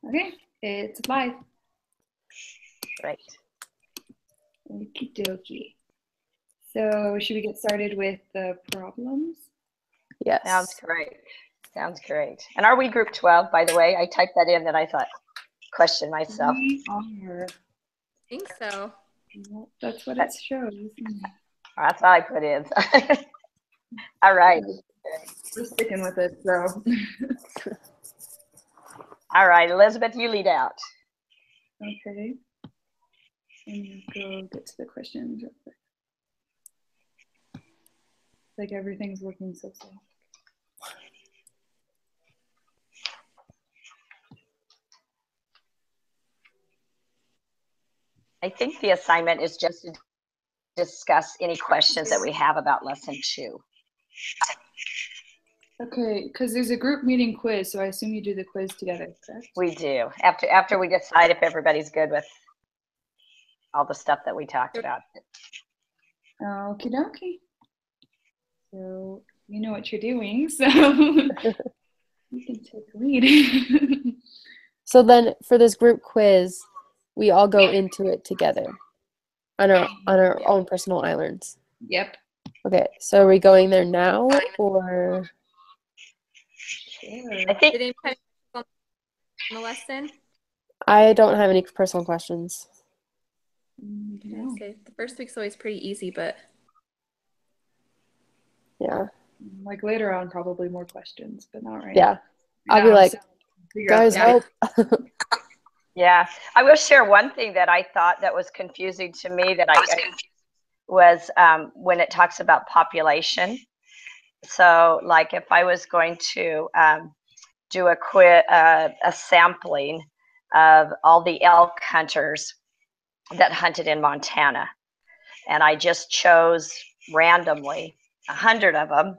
Okay, it's live. Right. Okie dokie. So should we get started with the problems? Yes. Sounds great. Sounds great. And are we group 12, by the way? I typed that in, then I thought, question myself. We are. I think so. Well, that's what it shows. That's what I put in. All right. We're sticking with it, so. All right, Elizabeth, you lead out. Okay. And go get to the questions real quick. Like everything's working so slow. I think the assignment is just to discuss any questions that we have about lesson 2. Okay, because there's a group meeting quiz, so I assume you do the quiz together, correct? We do. After we decide if everybody's good with all the stuff that we talked about. Okie dokie. So you know what you're doing, so you can take the lead. So then for this group quiz, we all go into it together on our own personal islands. Yep. Okay, so are we going there now or? Sure. I think Did anybody have on the lesson? I don't have any personal questions. No. Okay. The first week's always pretty easy, but Yeah. Like later on, probably more questions, but not right Yeah. now. I'll be like, guys, help. Yeah, I will share one thing that I thought that was confusing to me that I was when it talks about population. So, like, if I was going to do a sampling of all the elk hunters that hunted in Montana, and I just chose randomly 100 of them,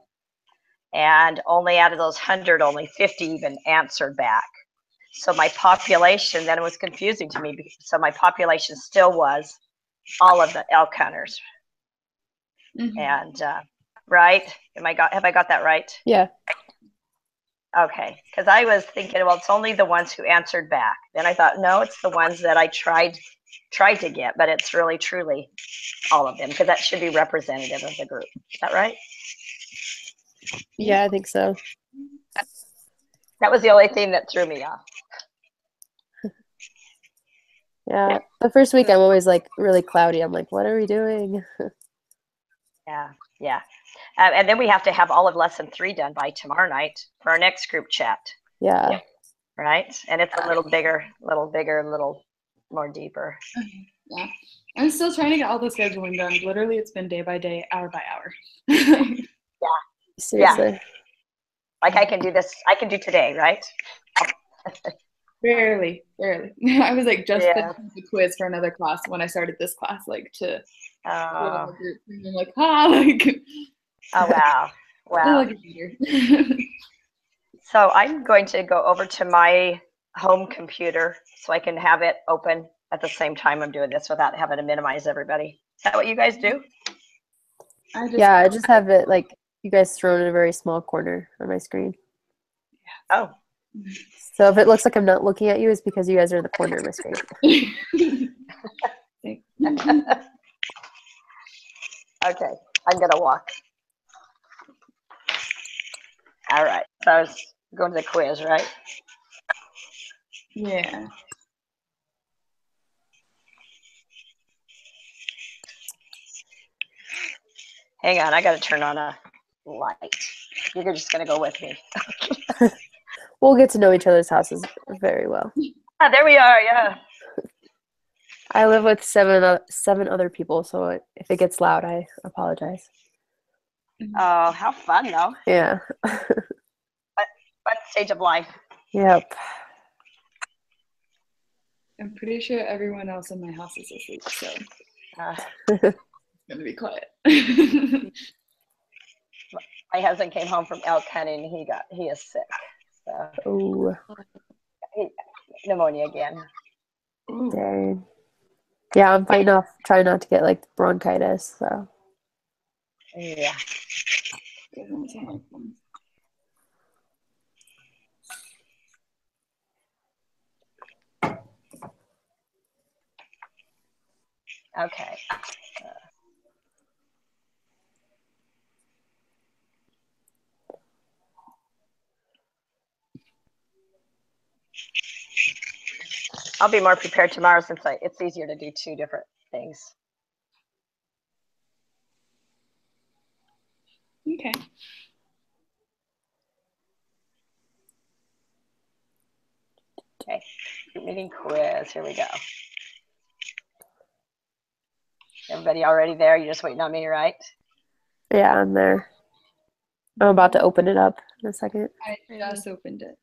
and only out of those 100, only 50 even answered back. So my population, then it was confusing to me. So my population still was all of the elk hunters. Mm-hmm. And right? Have I got that right? Yeah. Okay, because I was thinking, well, it's only the ones who answered back. Then I thought, no, it's the ones that I tried to get, but it's really truly all of them because that should be representative of the group. Is that right? Yeah, I think so. That was the only thing that threw me off. Yeah. The first week I'm always like really cloudy. I'm like, what are we doing? Yeah. And then we have to have all of lesson 3 done by tomorrow night for our next group chat. Yeah. Right? And it's a little bigger, a little more deeper. Yeah. I'm still trying to get all the scheduling done. Literally, it's been day by day, hour by hour. Yeah. Seriously. Yeah. Like I can do this. I can do today, right? Barely. I was like just Yeah. the quiz for another class when I started this class, like to Oh, group. And I'm like, like. oh wow. Wow. So I'm going to go over to my home computer so I can have it open at the same time I'm doing this without having to minimize everybody. Is that what you guys do? I just have it like you guys thrown in a very small corner on my screen. Oh. So if it looks like I'm not looking at you, it's because you guys are in the corner of my screen. Okay, I'm gonna walk. All right, so I was going to the quiz, right? Yeah. Hang on, I got to turn on a light. You're just gonna go with me. We'll get to know each other's houses very well. Ah, there we are. Yeah. I live with seven other people, so if it gets loud, I apologize. Oh, how fun, though. Yeah. Fun stage of life. Yep. I'm pretty sure everyone else in my house is asleep, so it's gonna be quiet. My husband came home from elk hunting. He is sick. So pneumonia again. Dang. Yeah, I'm fighting off, trying not to get like bronchitis. So. Yeah. Okay. I'll be more prepared tomorrow since it's easier to do two different things. Okay. Okay, group meeting quiz, here we go. Everybody already there? You're just waiting on me, right? Yeah, I'm there. I'm about to open it up in a second. I just opened it.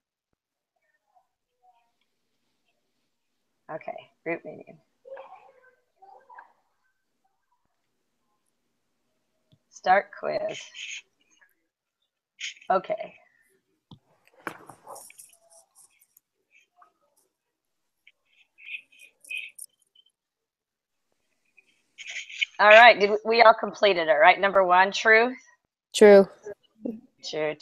Okay, group meeting. Start quiz. Okay. All right, we all completed it, right? Number one, truth? True. True.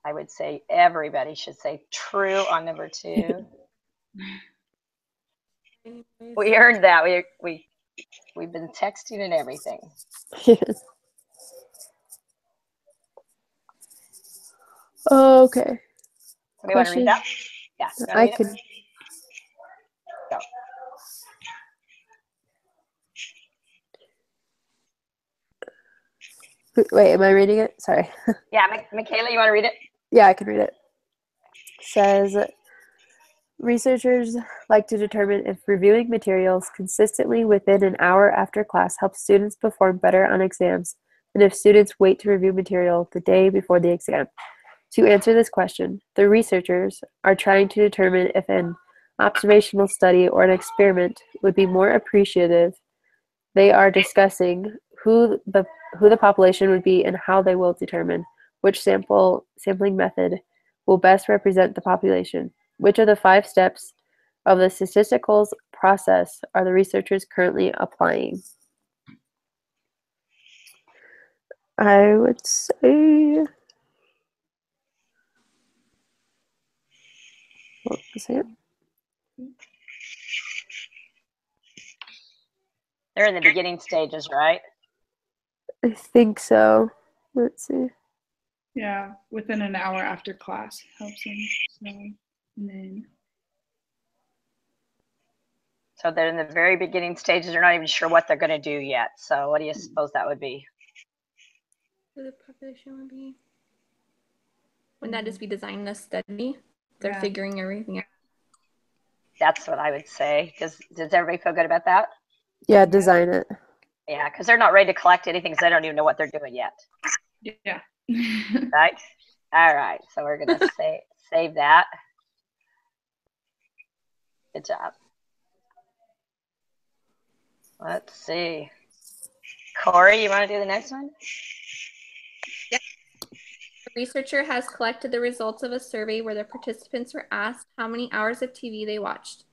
I would say everybody should say true on number two. We earned that. We've been texting and everything. Okay. Somebody want to read that? Yeah. I could. Go. Wait, am I reading it? Sorry. Yeah, Mikaela, you want to read it? Yeah, I can read it. Says, researchers like to determine if reviewing materials consistently within an hour after class helps students perform better on exams than if students wait to review material the day before the exam. To answer this question, the researchers are trying to determine if an observational study or an experiment would be more appreciative. They are discussing who the population would be and how they will determine which sampling method will best represent the population. Which of the 5 steps of the statistical process are the researchers currently applying? I would say... Hold on a second. They're in the beginning stages, right? I think so. Let's see. Yeah, within an hour after class helps them. So, and then. So they're in the very beginning stages. They're not even sure what they're going to do yet. So what do you suppose that would be? Who the population would be? Wouldn't that just be designing the study? They're figuring everything out. That's what I would say. Does everybody feel good about that? Yeah, design it. Yeah, because they're not ready to collect anything because they don't even know what they're doing yet. Yeah. Right? All right. So we're going to save that. Good job. Let's see. Kori, you want to do the next one? Yep. The researcher has collected the results of a survey where the participants were asked how many hours of TV they watch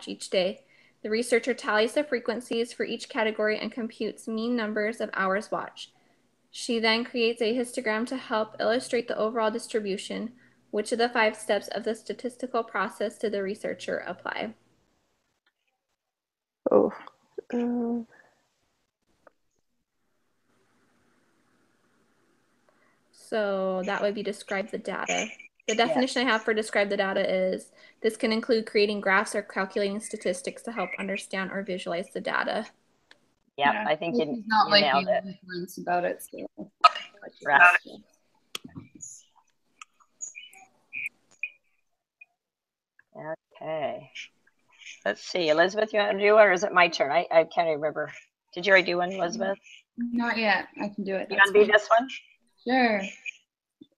each day. The researcher tallies the frequencies for each category and computes mean numbers of hours watched. She then creates a histogram to help illustrate the overall distribution. Which of the 5 steps of the statistical process did the researcher apply? Oh. So that would be describe the data. The definition I have for describe the data is this can include creating graphs or calculating statistics to help understand or visualize the data. Yep, I think you nailed it. About it. So. Right. Okay. Let's see. Elizabeth, you want to do one or is it my turn? I can't remember. Did you already do one, Elizabeth? Not yet. I can do it. You want to do this one? Sure.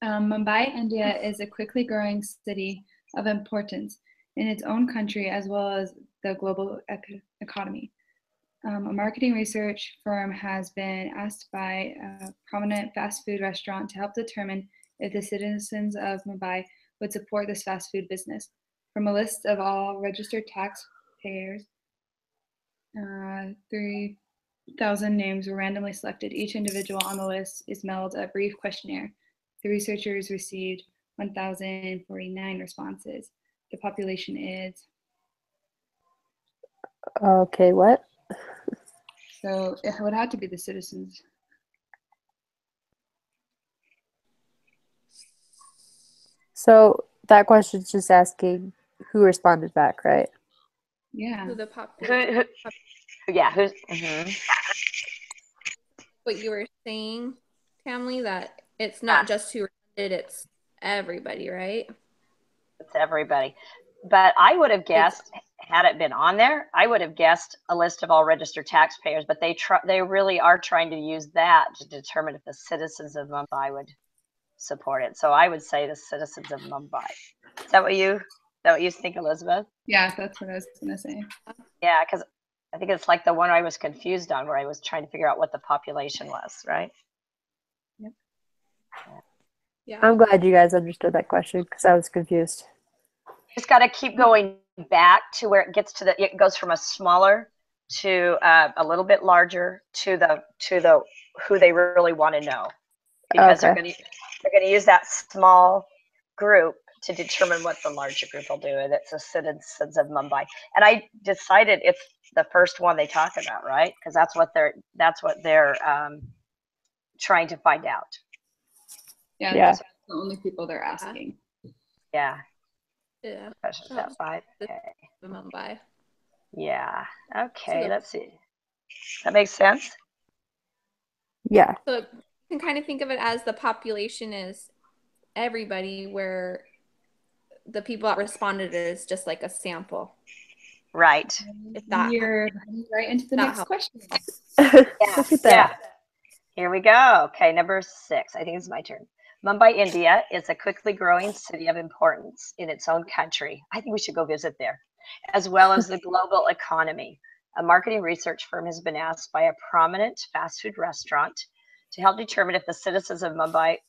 Mumbai, India is a quickly growing city of importance in its own country as well as the global economy. A marketing research firm has been asked by a prominent fast food restaurant to help determine if the citizens of Mumbai would support this fast food business. From a list of all registered taxpayers, 3,000 names were randomly selected. Each individual on the list is mailed a brief questionnaire. The researchers received 1,049 responses. the population is. Okay, what? So it would have to be the citizens. So that question's just asking who responded back, right? Yeah. Who the population. Yeah, who's What you were saying, Tamlee, that it's not just who responded, it's everybody, right? it's everybody. But I would have guessed, had it been on there, I would have guessed a list of all registered taxpayers. But they really are trying to use that to determine if the citizens of Mumbai would support it. So I would say the citizens of Mumbai. Is that what you think, Elizabeth? Yeah, that's what I was gonna say. Yeah, because I think it's like the one I was confused on, where I was trying to figure out what the population was, right? Yep. Yeah. I'm glad you guys understood that question because I was confused. Just got to keep going back to where it gets to it goes from a smaller to a little bit larger to the who they really want to know, because they're going to use that small group to determine what the larger group will do, and it's the citizens of Mumbai. And I decided it's the first one they talk about, right? Because that's what they're trying to find out. Yeah, Yeah. that's the only people they're asking. Yeah. Yeah. Questions about 5. Okay. Mumbai. Yeah. Okay. Let's see. That makes sense. Yeah. So you can kind of think of it as the population is everybody, where the people that responded is just like a sample. Right. If that You're right into the next question. Look at that. Yeah. Here we go. Okay, number 6. I think it's my turn. Mumbai, India is a quickly growing city of importance in its own country. I think we should go visit there, as well as the global economy. A marketing research firm has been asked by a prominent fast food restaurant to help determine if the citizens of Mumbai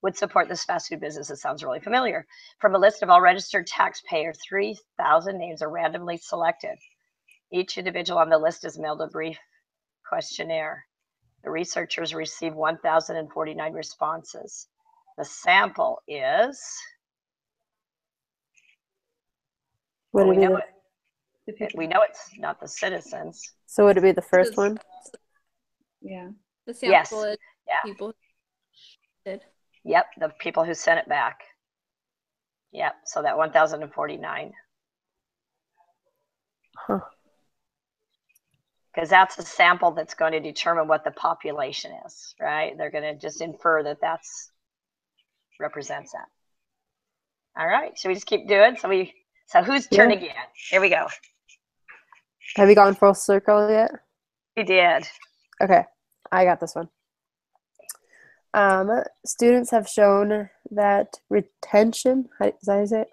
would support this fast food business. It sounds really familiar. From a list of all registered taxpayers, 3,000 names are randomly selected. Each individual on the list is mailed a brief questionnaire. The researchers received 1,049 responses. The sample is. Would We it be know we know it's not the citizens. So would it be the first one? Yeah. the sample is Yeah. people did. Yep, the people who sent it back. Yep, so that 1,049. Huh. Because that's a sample that's going to determine what the population is, right? They're going to just infer that that's represents that. All right, should we just keep doing? So whose turn again? Here we go. Have you gone full circle yet? We did. Okay, I got this one. Students have shown that retention, is that how you say it?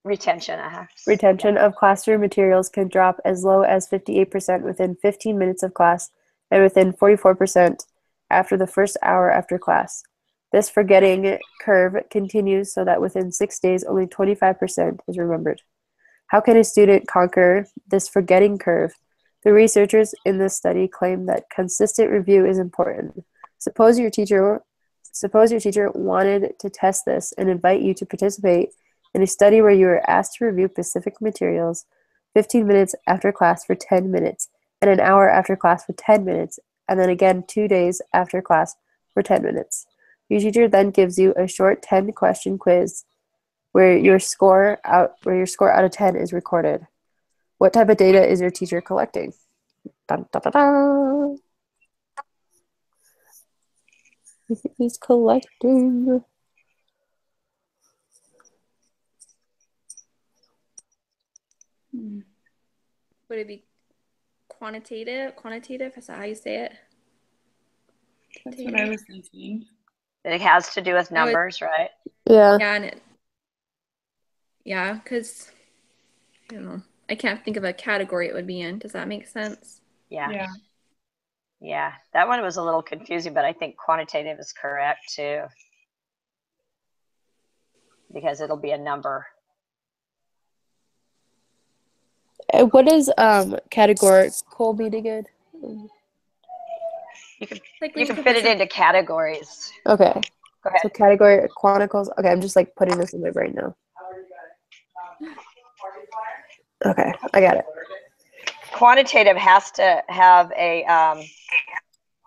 Retention, Retention of classroom materials can drop as low as 58% within 15 minutes of class and within 44% after the first hour after class. This forgetting curve continues so that within 6 days, only 25% is remembered. How can a student conquer this forgetting curve? The researchers in this study claim that consistent review is important. Suppose your teacher wanted to test this and invite you to participate in a study where you are asked to review specific materials 15 minutes after class for 10 minutes, and an hour after class for 10 minutes, and then again 2 days after class for 10 minutes. Your teacher then gives you a short 10-question quiz where your score out of 10 is recorded. What type of data is your teacher collecting? Dun, dun, dun, dun. He's collecting. Would it be quantitative? Quantitative? Is that how you say it? That's what I was thinking. It has to do with numbers, right? Yeah. Yeah, because I don't know. I can't think of a category it would be in. Does that make sense? Yeah. That one was a little confusing, but I think quantitative is correct too, because it'll be a number. What does categorical mean again? You can fit it into categories. Okay. Go ahead. So category quanticles. Okay, I'm just like putting this in my brain now. Okay, I got it. Quantitative has to have a,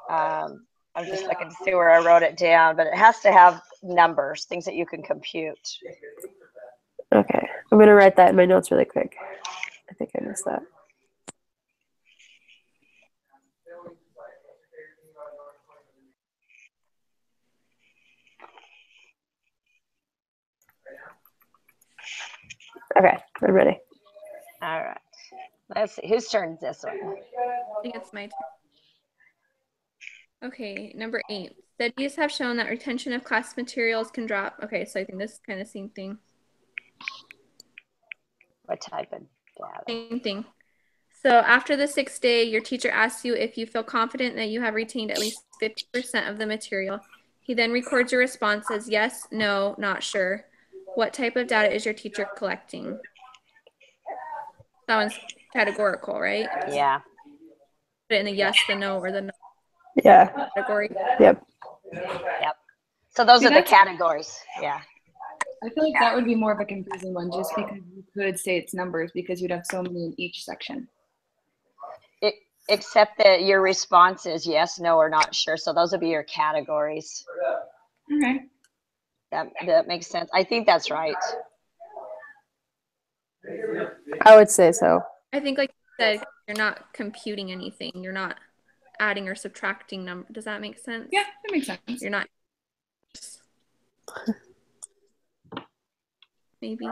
I'm just looking to see where I wrote it down, but it has to have numbers, things that you can compute. Okay, I'm going to write that in my notes really quick. I think I missed that. Okay, I'm ready. All right. Let's see. Whose turn is this one? I think it's my turn. Okay, number 8. Studies have shown that retention of class materials can drop. Okay, so I think this is kind of the same thing. What type of data? Same thing. So after the 6th day, your teacher asks you if you feel confident that you have retained at least 50% of the material. He then records your response as yes, no, not sure. What type of data is your teacher collecting? That one's categorical, right? Yeah. Put it in the yes, the no, or the no Yeah. category. Yep. Yep. So those are the categories. Yeah. I feel like that would be more of a confusing one just because you could say it's numbers because you'd have so many in each section. Except that your response is yes, no, or not sure. So those would be your categories. Okay. That makes sense. I think that's right. I would say so. I think, like you said, you're not computing anything. You're not adding or subtracting number. Does that make sense? Yeah, that makes sense. You're not. Maybe.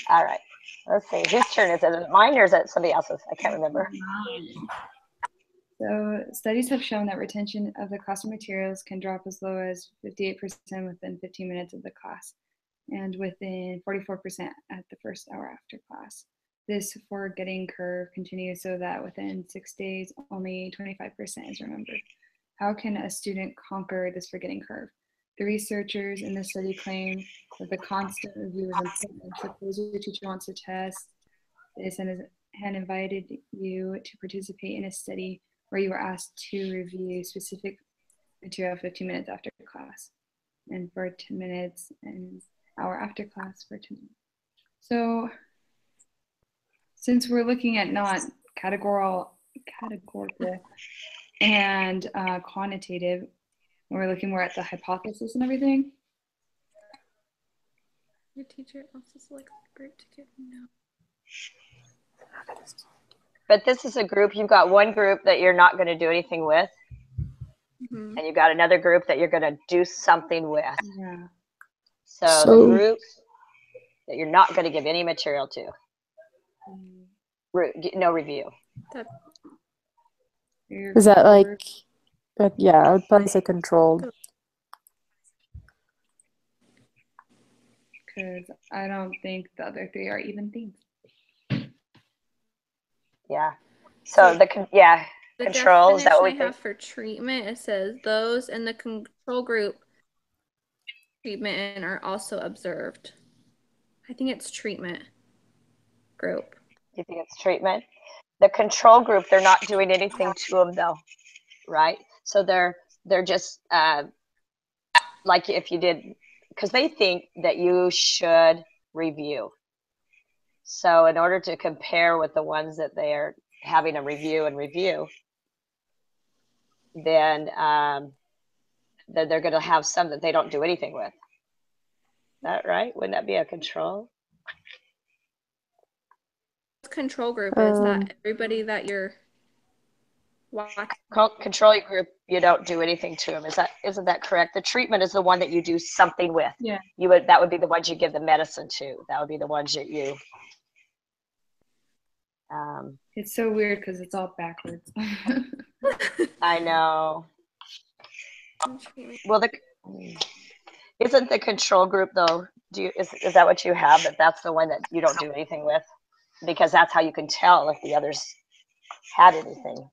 All right. Let's see. Whose turn is it? Is it mine or is it somebody else's? I can't remember. So studies have shown that retention of the classroom materials can drop as low as 58% within 15 minutes of the class and within 44% at the first hour after class. This forgetting curve continues so that within 6 days, only 25% is remembered. How can a student conquer this forgetting curve? The researchers in this study claim that the constant review is important. Suppose your teacher wants to test this and invited you to participate in a study where you were asked to review specific material 15 minutes after class and for 10 minutes and hour after class for 10 minutes. So since we're looking at not categorical and quantitative, we're looking more at the hypothesis and everything. Your teacher also selects a group to give no. But this is a group. You've got one group that you're not going to do anything with. Mm-hmm. And you've got another group that you're going to do something with. Yeah. So the group that you're not going to give any material to. No review. Is that like, yeah, I would probably say controlled. Because I don't think the other three are even things. Yeah. So the control, is that what we think? Have for treatment, it says those in the control group treatment are also observed. I think it's treatment group. You think it's treatment? The control group, they're not doing anything to them though, right? So they're just like if you did, because they think that you should review. So in order to compare with the ones that they're having a review, then they're going to have some that they don't do anything with. Is that right? Wouldn't that be a control? Control group is that everybody that you're watching. Control group, you don't do anything to them. Isn't that correct? The treatment is the one that you do something with. Yeah. That would be the ones you give the medicine to. That would be the ones that you. It's so weird because it's all backwards. I know. Well, isn't the control group though? Is that what you have? That's the one that you don't do anything with, because that's how you can tell if the others had anything.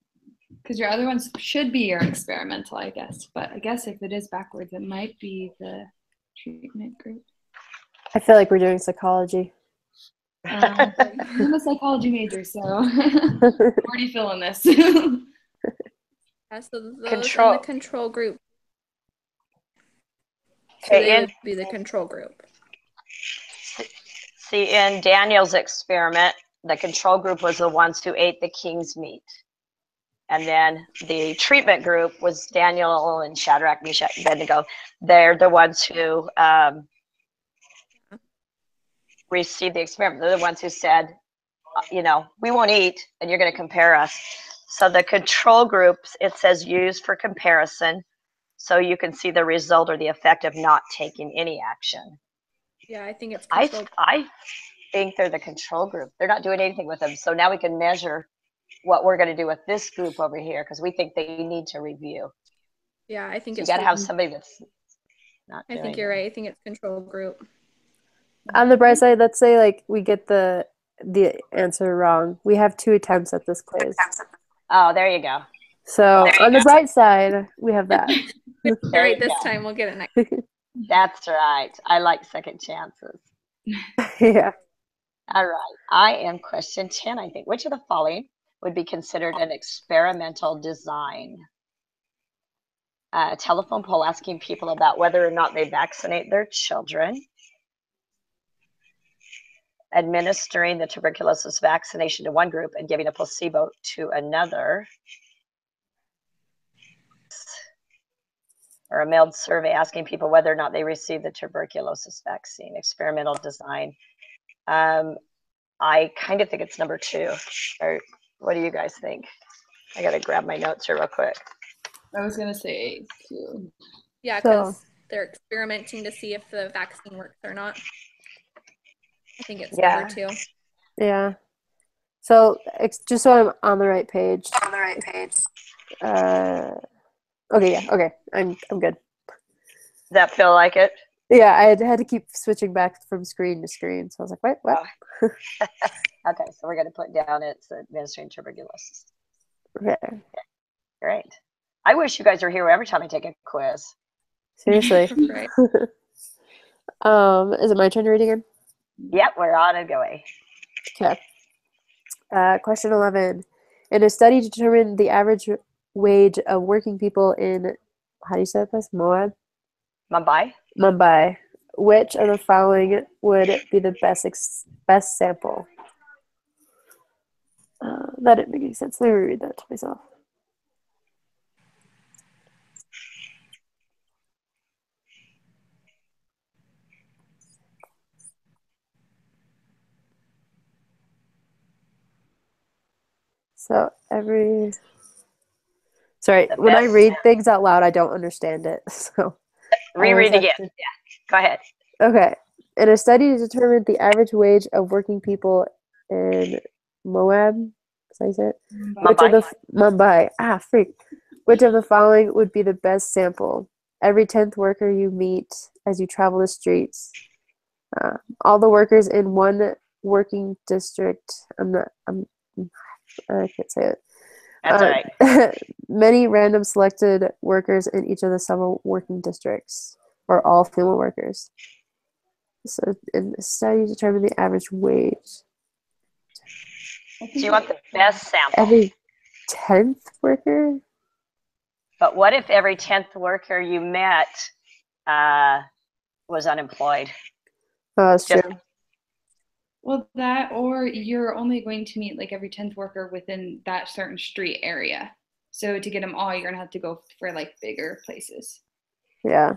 Because your other ones should be your experimental, I guess. But I guess if it is backwards, it might be the treatment group. I feel like we're doing psychology. I'm a psychology major, so I'm already feeling this. Yeah, so those in the control group. So they would be the control group. See, in Daniel's experiment, the control group was the ones who ate the king's meat. And then the treatment group was Daniel and Shadrach, Meshach, and Abednego. They're the ones who received the experiment. They're the ones who said, you know, we won't eat, and you're going to compare us. So the control groups, it says used for comparison, so you can see the result or the effect of not taking any action. Yeah, I think it's control. I think they're the control group. They're not doing anything with them. So now we can measure what we're going to do with this group over here because we think they need to review. Yeah, I think so it's. You got to have somebody that's not. I think you're right. I think it's control group. On the bright side, let's say like we get the answer wrong. We have 2 attempts at this quiz. Oh, there you go. So on the bright side, we have that. Right, this time we'll get it next. That's right. I like second chances. Yeah. All right. I am question 10, I think. Which of the following would be considered an experimental design? A telephone poll asking people about whether or not they vaccinate their children. Administering the tuberculosis vaccination to one group and giving a placebo to another. Or a mailed survey asking people whether or not they received the tuberculosis vaccine. Experimental design. I kind of think it's number 2. Or what do you guys think? I got to grab my notes here real quick. I was going to say 2. Yeah, because they're experimenting to see if the vaccine works or not. I think it's number 2. Yeah. So just so I'm on the right page. Okay. Yeah. Okay. I'm good. Does that feel like it? Yeah, I had to keep switching back from screen to screen. So I was like, wait, what? Oh. Okay, so we're going to put down it's administering tuberculosis. Okay. Great. I wish you guys were here every time I take a quiz. Seriously. Right. Is it my turn to read again? Yep, we're on and going. Okay. Question 11. In a study determined the average wage of working people in, how do you say that place? Mumbai. Which of the following would be the best sample? That didn't make any sense. Let me reread that to myself. So when I read things out loud, I don't understand it. So reread again. Yeah, go ahead. Okay. In a study determined the average wage of working people in Moab, is that it? Mumbai. Which of the following would be the best sample? Every 10th worker you meet as you travel the streets. All the workers in one working district. I can't say it. That's all right. Many random selected workers in each of the several working districts, or all female workers. So in the study determined the average wage. So you want the best sample. Every 10th worker? But what if every 10th worker you met was unemployed? Oh, that's true. Well, that, or you're only going to meet like every 10th worker within that certain street area. So to get them all, you're going to have to go for like bigger places. Yeah.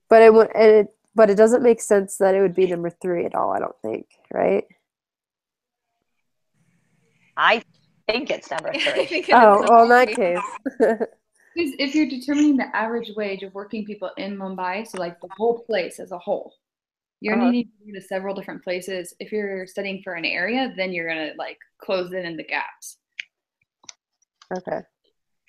But it doesn't make sense that it would be number 3 at all, I don't think, right? I think it's number 3. Well, in that case. Because if you're determining the average wage of working people in Mumbai, so like the whole place as a whole, you're going to need to go to several different places. If you're studying for an area, then you're going to like close in the gaps. Okay.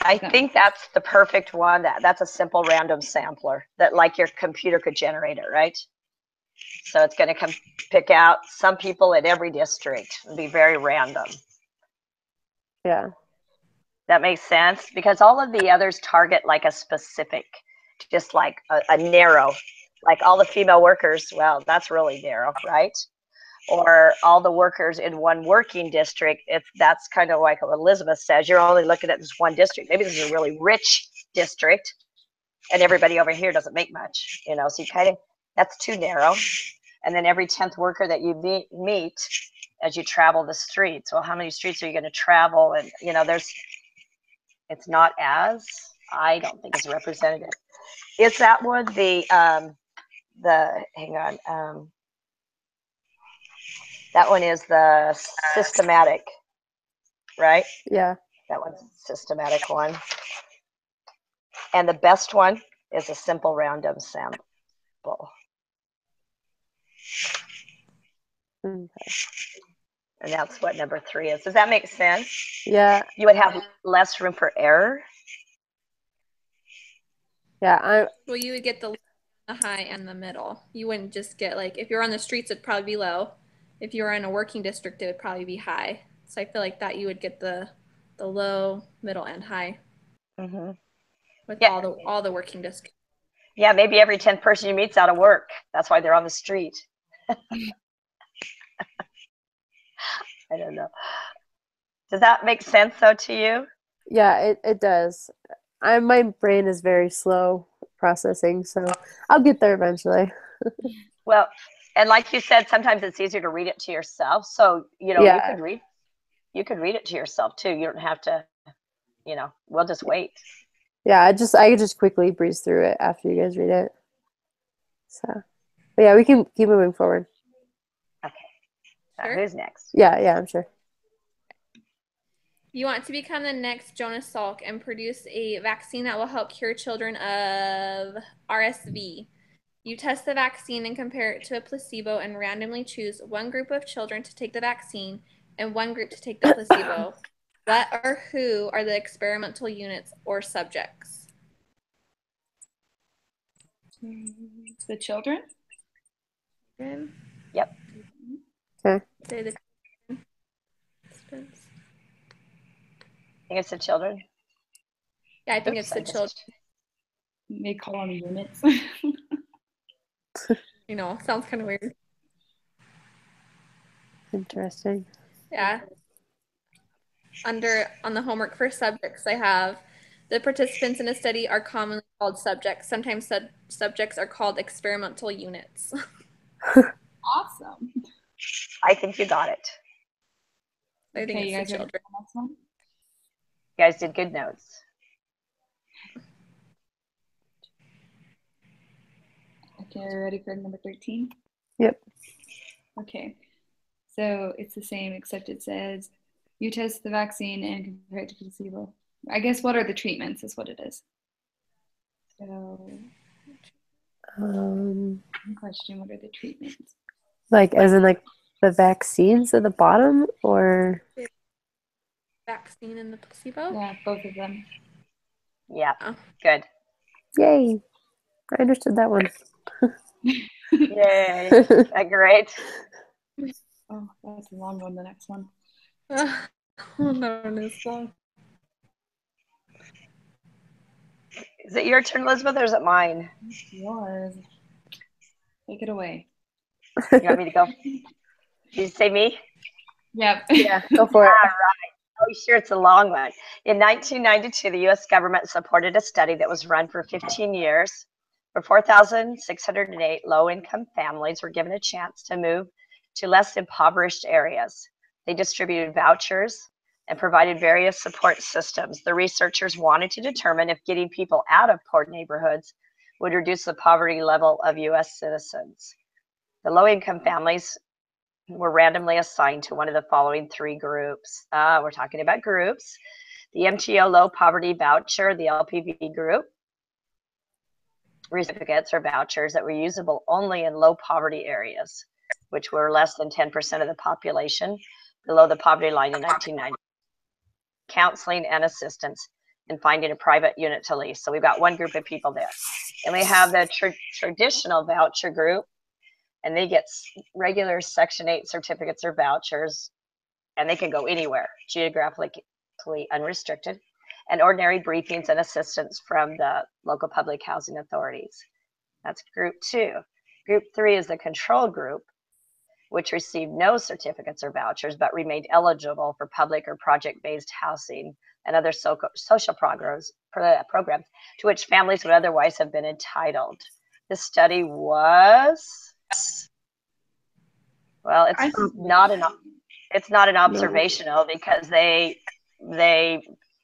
I think that's the perfect one. That's a simple random sampler that like your computer could generate it, right? So it's going to pick out some people in every district and be very random. Yeah. That makes sense because all of the others target like a specific, just like a narrow, like all the female workers. Well, that's really narrow, right? Or all the workers in one working district. That's kind of like what Elizabeth says. You're only looking at this one district. Maybe this is a really rich district, and everybody over here doesn't make much. So you kind of, that's too narrow. And then every 10th worker that you meet as you travel the streets. Well, how many streets are you going to travel? And, you know, it's not as, I don't think it's representative. Is that one hang on, that one is the systematic, right? Yeah. That one's a systematic one. And the best one is a simple random sample. Okay. And that's what number 3 is. Does that make sense? Yeah. You would have less room for error. Yeah. Well, you would get the high and the middle. You wouldn't just get like, if you're on the streets, it'd probably be low. If you were in a working district, it would probably be high. So I feel like that you would get the low, middle, and high with all the working districts. Yeah, maybe every 10th person you meet's out of work. That's why they're on the street. I don't know. Does that make sense though to you? Yeah, it does. My brain is very slow processing, so I'll get there eventually. Well, and like you said, sometimes it's easier to read it to yourself. So, you know, Yeah. you could read it to yourself too. You don't have to, you know, we'll just wait. Yeah, I could just quickly breeze through it after you guys read it. So, but yeah, we can keep moving forward. Okay. Sure. Who's next? Yeah, I'm sure. You want to become the next Jonas Salk and produce a vaccine that will help cure children of RSV. You test the vaccine and compare it to a placebo and randomly choose one group of children to take the vaccine and one group to take the placebo. What or who are the experimental units or subjects? The children? Yep. Okay. Say the I think it's the children. Yeah, I think it's the children. They call them units. You know, sounds kind of weird. Interesting. Yeah. On the homework for subjects, I have the participants in a study are commonly called subjects. Sometimes subjects are called experimental units. Awesome. I think you got it. I think Okay, it's the children. You guys did good notes. Okay, are you ready for number 13? Yep. Okay, so it's the same except it says you test the vaccine and compare it to placebo. I guess what are the treatments is what it is. So, question, what are the treatments? Like as in like the vaccines at the bottom or? Vaccine and the placebo? Yeah, both of them. Yeah, good. Yay. I understood that one. Yay. Great. Oh, that's a long one, the next one. Oh, that one is long. Is it your turn, Elizabeth, or is it mine? It's yours. Take it away. You want me to go? Did you say me? Yep. Yeah, go for it. All right. Oh, sure, it's a long one. In 1992, the U.S. government supported a study that was run for 15 years. For 4,608 low-income families were given a chance to move to less impoverished areas. They distributed vouchers and provided various support systems. The researchers wanted to determine if getting people out of poor neighborhoods would reduce the poverty level of U.S. citizens. The low-income families were randomly assigned to one of the following 3 groups. We're talking about groups. The MTO Low Poverty Voucher, the LPV group, certificates or vouchers that were usable only in low poverty areas, which were less than 10% of the population below the poverty line in 1990. Counseling and assistance in finding a private unit to lease. So we've got one group of people there. And we have the traditional voucher group, and they get regular Section 8 certificates or vouchers, and they can go anywhere, geographically unrestricted, and ordinary briefings and assistance from the local public housing authorities. That's group 2. Group 3 is the control group, which received no certificates or vouchers, but remained eligible for public or project-based housing and other social programs to which families would otherwise have been entitled. This study was Well, it's I- not an observational because they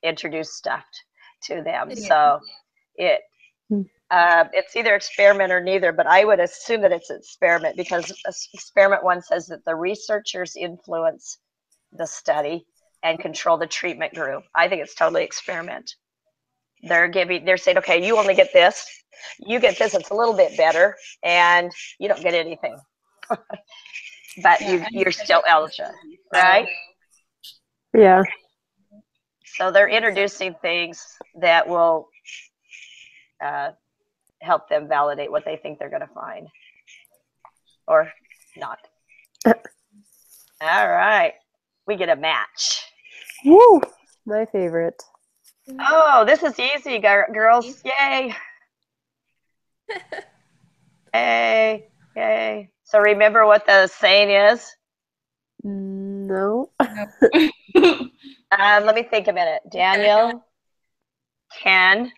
introduce stuff to them. Yeah. So it's either experiment or neither, but I would assume that it's experiment because experiment 1 says that the researchers influence the study and control the treatment group. I think it's totally experiment. They're saying, okay, you only get this, you get this, it's a little bit better, and you don't get anything. But you're still eligible, right? Yeah. So they're introducing things that will help them validate what they think they're going to find or not. All right. We get a match. Woo! My favorite. Oh, this is easy, girls. Yay. Yay. Yay. So remember what the saying is? No. Let me think a minute. Daniel can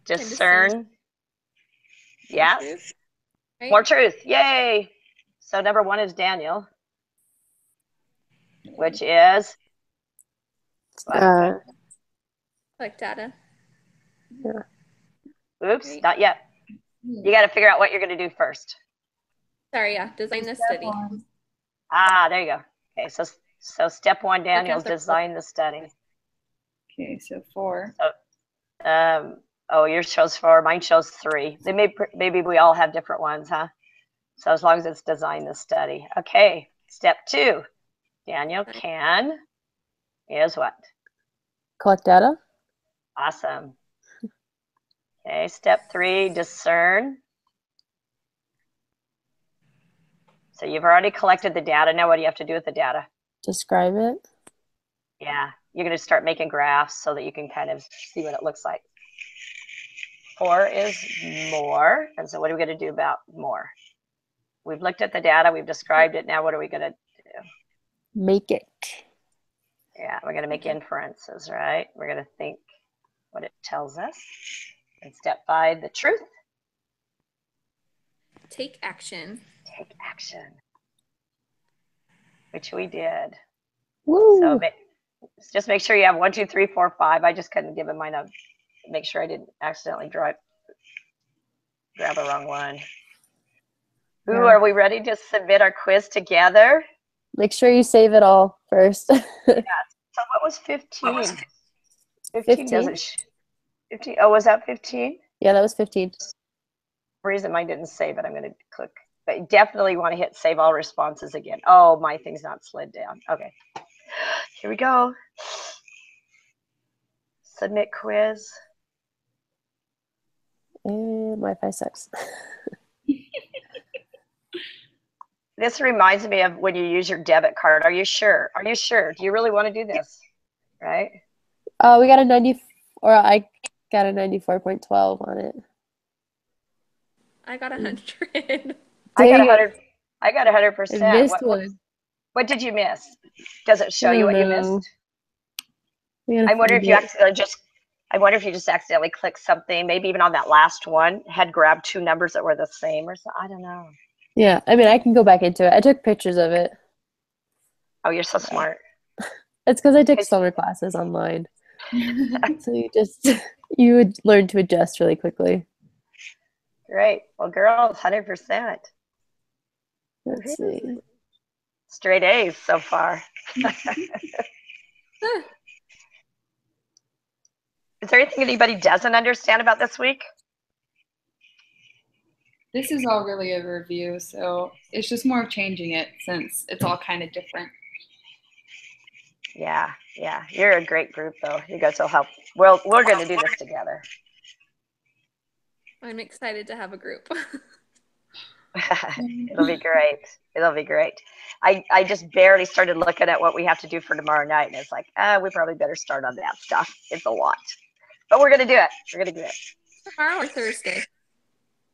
discern. Yeah. Truth, right? More truth. Yay. So number 1 is Daniel, which is Collect data. Yeah. oops, Right. not yet. You got to figure out what you're going to do first. Sorry, yeah. Design the study. There you go. Okay, so step 1, Daniel, design the study. Okay, so 4. Yours shows 4, mine shows 3. Maybe we all have different ones, huh? So as long as it's design the study. Okay, step 2, Daniel can is what? Collect data. Awesome. Okay, step 3, discern. So you've already collected the data. Now what do you have to do with the data? Describe it. Yeah, you're going to start making graphs so that you can kind of see what it looks like. 4 is more. And so what are we going to do about more? We've looked at the data. We've described it. Now what are we going to do? Make it. Yeah, we're going to make inferences, right? We're going to think what it tells us. And step 5, the truth. Take action. Take action. Which we did. Woo! So just make sure you have 1, 2, 3, 4, 5. I just couldn't give it mine up. Make sure I didn't accidentally grab a wrong one. Ooh, Yeah. are we ready to submit our quiz together? Make sure you save it all first. Yeah. So what was 15? 15 doesn't. 15. Oh, was that 15? Yeah, that was 15. For some reason mine didn't save it. I'm going to click. But you definitely want to hit save all responses again. Oh, my thing's not slid down. Okay. Here we go. Submit quiz. And Wi-Fi sucks. This reminds me of when you use your debit card. Are you sure? Are you sure? Do you really want to do this? Right? We got a 90, or I got a 94.12 on it. I got 100. I got 100. I got 100%. I missed one. What did you miss? Does it show you what you missed? I wonder if you just accidentally clicked something, maybe even on that last one, had grabbed 2 numbers that were the same or something. I don't know. Yeah, I mean, I can go back into it. I took pictures of it. Oh, you're so smart. It's because I took summer classes online. So you would learn to adjust really quickly. Great. Well, girls, 100%. Let's see. Straight A's so far. Is there anything anybody doesn't understand about this week? This is all really a review, so it's just more of changing it since it's all kind of different. Yeah. You're a great group, though. You guys will help. Well, we're going to do this together. I'm excited to have a group. It'll be great. It'll be great. I just barely started looking at what we have to do for tomorrow night, and it's like, we probably better start on that stuff. It's a lot. But we're going to do it. We're going to do it. Tomorrow or Thursday?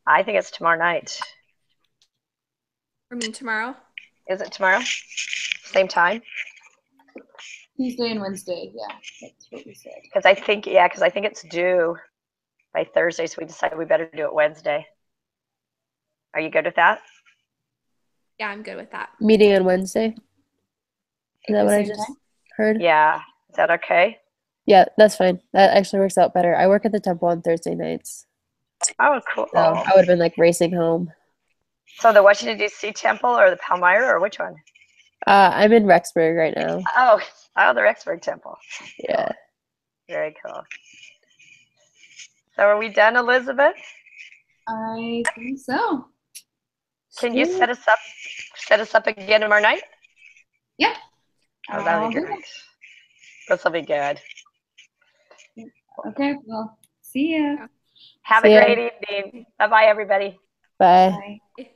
I think it's tomorrow night. I mean tomorrow? Is it tomorrow? Same time? Tuesday and Wednesday, yeah, that's what we said. Because I think it's due by Thursday, so we decided we better do it Wednesday. Are you good with that? Yeah, I'm good with that. Meeting on Wednesday. Is At that the what I same just time? heard? Yeah. Is that okay? Yeah, that's fine. That actually works out better. I work at the temple on Thursday nights, Oh, cool. so I would have been like racing home. So the Washington D.C. temple or the Palmyra or which one? I'm in Rexburg right now. Oh, the Rexburg temple. Yeah. Cool. Very cool. So are we done, Elizabeth? I think so. Can you set us up again tomorrow night? Yeah. Oh, that'll I'll be do great. This will be good. that. Okay, well, see ya. Have See a ya. great evening. Bye-bye, everybody. Bye. Bye.